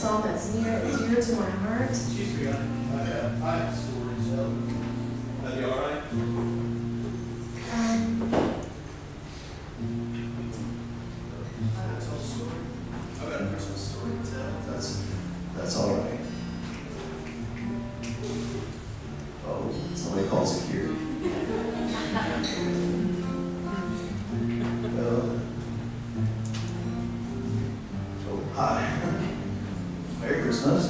song that's near dear to my heart. Excuse me, I have stories. Are you all right? Tell a story. I've got a Christmas story to tell. That's all right. Oh, somebody called security. Hi. Merry Christmas.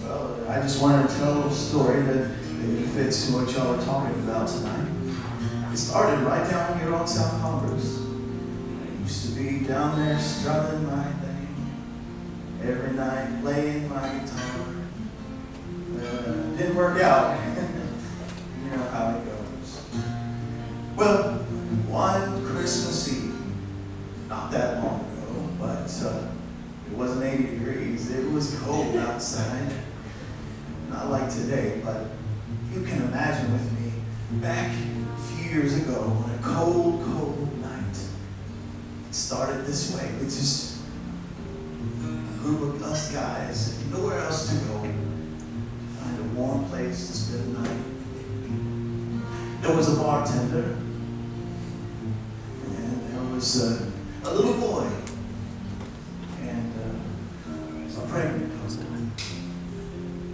Well, I just wanted to tell a story that maybe fits what y'all are talking about tonight. It started right down here on South Congress. I used to be down there strumming my thing every night, playing my guitar. Didn't work out. You know how it goes. Well, one Christmas Eve, not that long ago, but it wasn't 80 degrees. It was cold outside. Not like today, but you can imagine with me, back a few years ago on a cold, cold night, it started this way with just a group of us guys, nowhere else to go, find a warm place to spend the night. There was a bartender, and there was a little boy, and a pregnant couple,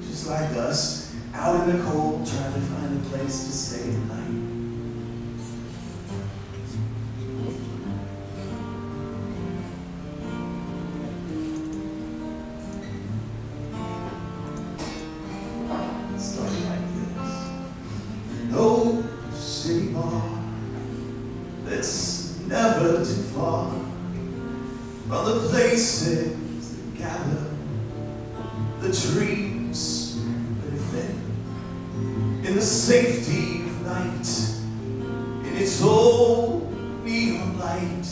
just like us, out in the cold, trying to find a place to stay tonight. It started like this. No city bar that's never too far from the places that gather the dreams that have been in the safety of night, in its old neon light.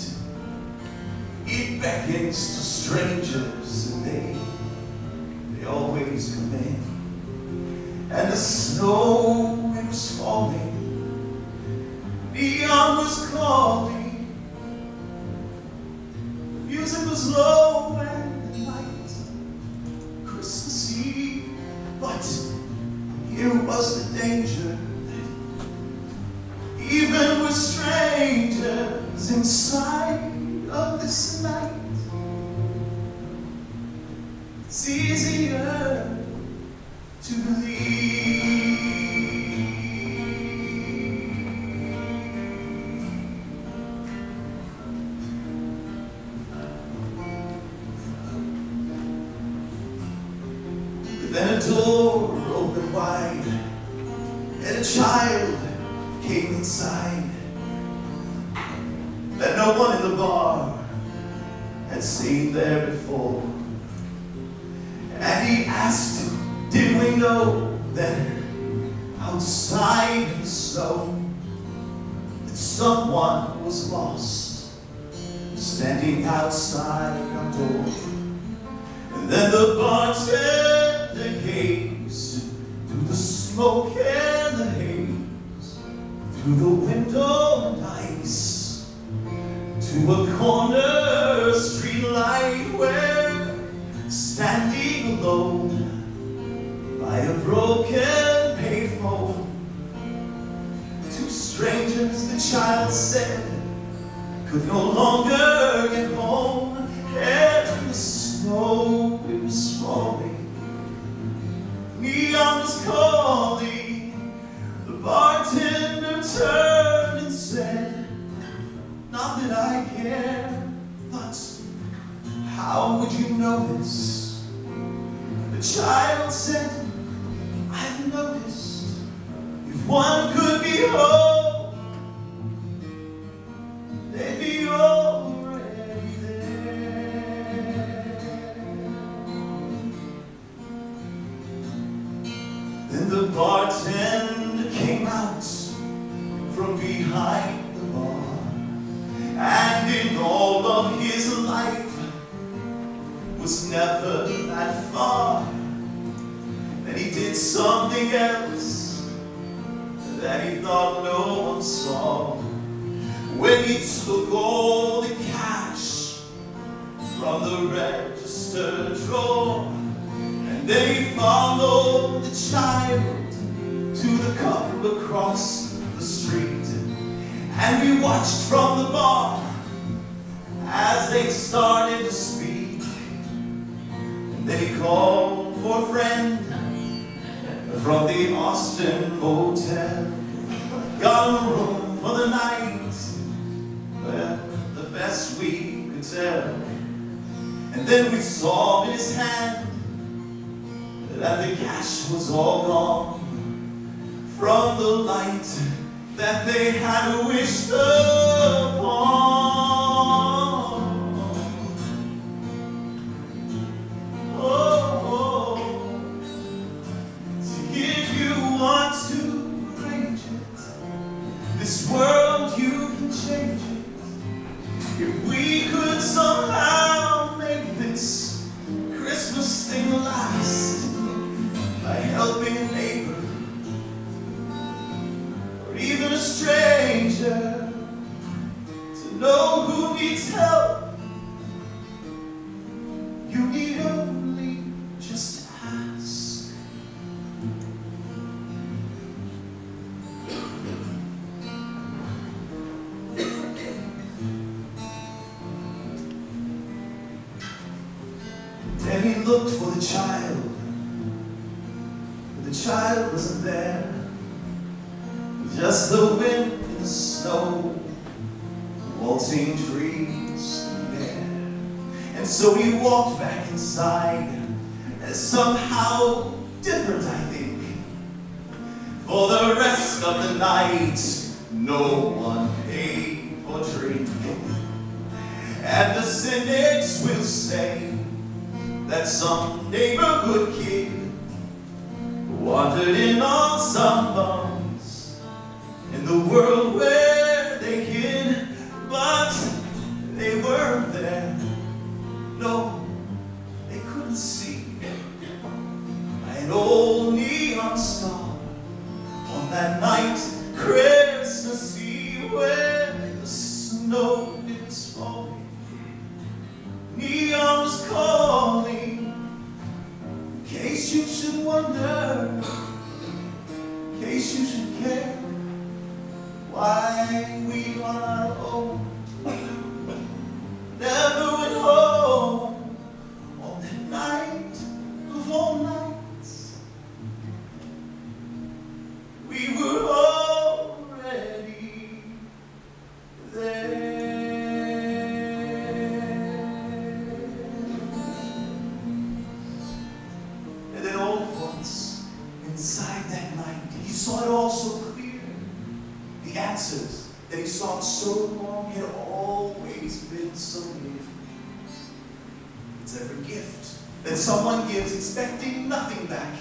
It beckons to strangers, and they always come in. And the snow, it was falling, neon was calling, the music was low and light. Christmas Eve, but here was the danger that even with strangers inside of this night, it's easier to believe. But then a door opened wide, and a child came inside that no one in the bar had seen there before. And he asked, did we know that outside in the snow that someone was lost, standing outside our door? And then the bartender gazed through the smoke and the haze, through the window and ice, to a corner street light where, standing alone by a broken payphone, two strangers, the child said, could no longer get home. And the snow, it was falling, neon was calling. The bartender turned and said, not that I care, but how would you know this? The child said, I've noticed, if one could be whole, they'd be already there. Then the bartender came out from behind the bar, and in all of his life was never that far that he did something else that he thought no one saw. When he took all the cash from the register drawer, and they followed the child to the couple across the street. And we watched from the bar as they started to speak. And then he called for a friend from the Austin Motel, got him a room for the night, well, the best we could tell. And then we saw in his hand that the cash was all gone from the light that they had wished upon. This world, you can change it. If we could somehow make this Christmas thing last by helping a neighbor or even a stranger to know who needs help, you need only just ask. Then he looked for the child, but the child wasn't there. Just the wind and the snow, waltzing trees in the air. And so he walked back inside, somehow different, I think. For the rest of the night, no one paid for drink. And the cynics will say that some neighborhood kid wandered in on some bums in the world where they hid, but they weren't there. No, they couldn't see an old neon star on that night, Christmas Eve, when the snow is falling. Neon was calling, in case you should wonder, in case you should care, why we are not old. Never went home on that night of all nights. We were already there. Inside that night, he saw it all so clear. The answers that he sought so long had always been so near. It's every gift that someone gives expecting nothing back.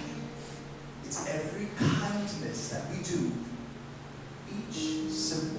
It's every kindness that we do each simple